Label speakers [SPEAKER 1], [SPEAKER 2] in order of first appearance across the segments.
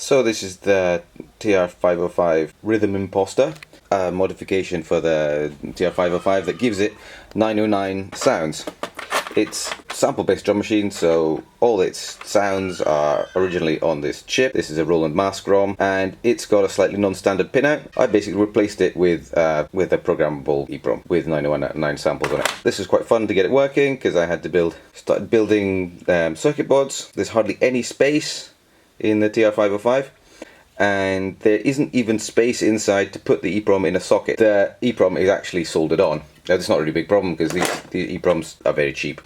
[SPEAKER 1] So this is the TR505 Rhythm Imposter, a modification for the TR505 that gives it 909 sounds. It's sample-based drum machine, so all its sounds are originally on this chip. This is a Roland mask ROM, and it's got a slightly non-standard pinout. I basically replaced it with a programmable eprom with 909 samples on it. This was quite fun to get it working because I had to start building circuit boards. There's hardly any space in the TR505, and there isn't even space inside to put the eprom in a socket. The eprom is actually soldered on. Now, that's not really a big problem because these eproms are very cheap.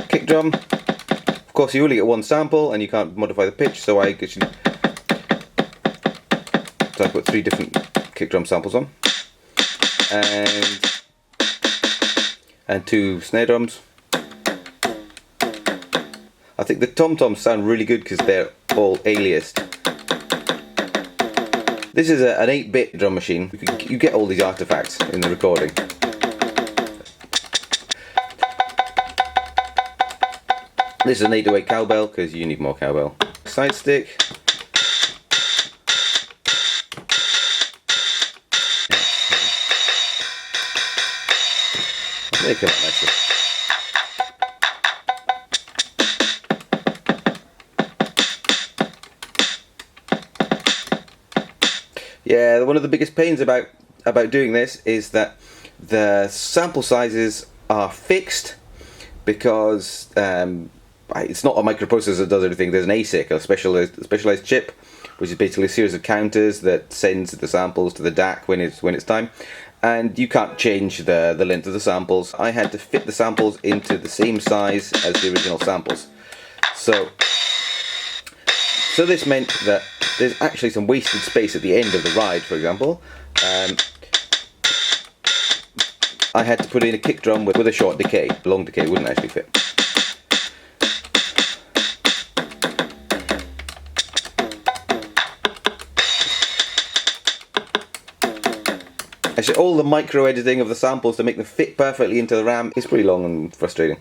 [SPEAKER 1] Kick drum. Of course, you only get one sample and you can't modify the pitch, so I put 3 different kick drum samples on, and 2 snare drums. I think the tom-toms sound really good because they're all aliased. This is an 8-bit drum machine. You get all these artifacts in the recording. This is an 808 cowbell because you need more cowbell. Side stick. They come out nicely. Yeah, one of the biggest pains about doing this is that the sample sizes are fixed because it's not a microprocessor that does everything. There's an ASIC, a specialized chip, which is basically a series of counters that sends the samples to the DAC when it's time, and you can't change the length of the samples. I had to fit the samples into the same size as the original samples. So this meant that there's actually some wasted space at the end of the ride, for example. I had to put in a kick drum with a short decay. A long decay wouldn't actually fit. Actually, all the micro editing of the samples to make them fit perfectly into the RAM is pretty long and frustrating.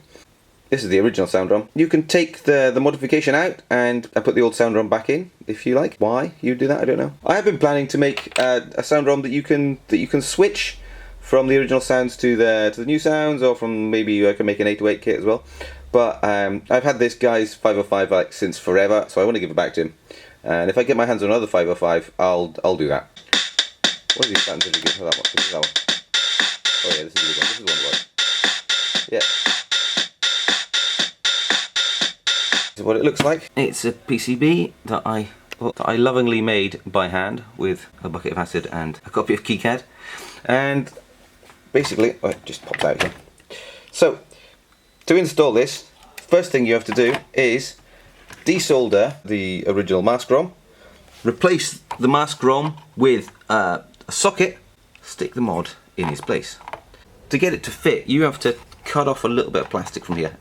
[SPEAKER 1] This is the original sound drum. You can take the modification out and put the old sound drum back in if you like. Why you do that, I don't know. I have been planning to make a sound drum that you can switch from the original sounds to the new sounds, or from maybe I can make an 808 kit as well. But I've had this guy's 505 like since forever, so I want to give it back to him. And if I get my hands on another 505, I'll do that. What are these sounds really good for that one? This is that one. Oh yeah, this is a good one. This is one right. Yeah. This is what it looks like. It's a PCB that I lovingly made by hand with a bucket of acid and a copy of KiCad, and basically it just pops out here. So to install this, first thing you have to do is desolder the original mask ROM, replace the mask ROM with a socket, stick the mod in its place. To get it to fit, you have to cut off a little bit of plastic from here.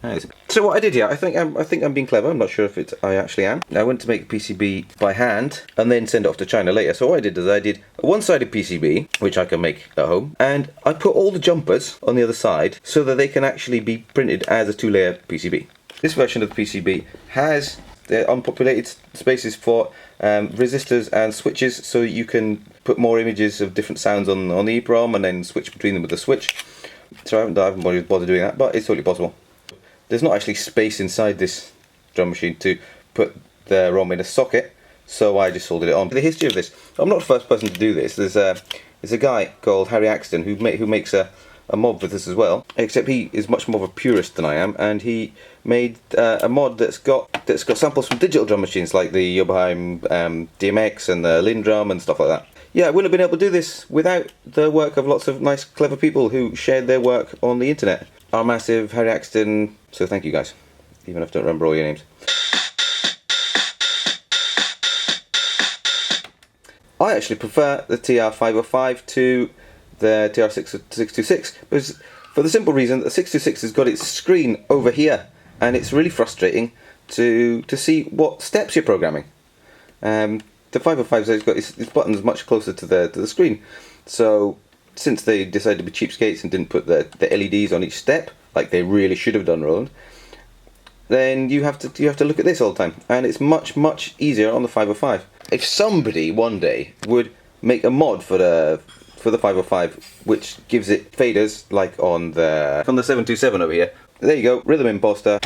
[SPEAKER 1] So what I did here, I think I'm being clever. I'm not sure if I actually am. I went to make a PCB by hand and then send it off to China later. So what I did is I did a one-sided PCB, which I can make at home, and I put all the jumpers on the other side so that they can actually be printed as a 2-layer PCB. This version of the PCB has the unpopulated spaces for resistors and switches, so you can put more images of different sounds on the EEPROM and then switch between them with the switch. So I haven't bothered doing that, but it's totally possible. There's not actually space inside this drum machine to put the ROM in a socket, so I just soldered it on. The history of this, I'm not the first person to do this. There's a guy called Harry Axton who makes a mod with this as well, except he is much more of a purist than I am, and he made a mod that's got samples from digital drum machines like the Oberheim DMX and the Lindrum and stuff like that. Yeah, I wouldn't have been able to do this without the work of lots of nice, clever people who shared their work on the internet. Our massive Harry Axton, so thank you guys, even if I don't remember all your names. I actually prefer the TR505 to the TR626, because for the simple reason that the 626 has got its screen over here, and it's really frustrating to see what steps you're programming. The 505 has got its buttons much closer to the screen, so since they decided to be cheapskates and didn't put the LEDs on each step, like they really should have done, Roland, then you have to look at this all the time, and it's much easier on the 505. If somebody one day would make a mod for the 505 which gives it faders like on the 727 over here, there you go, Rhythm Imposter.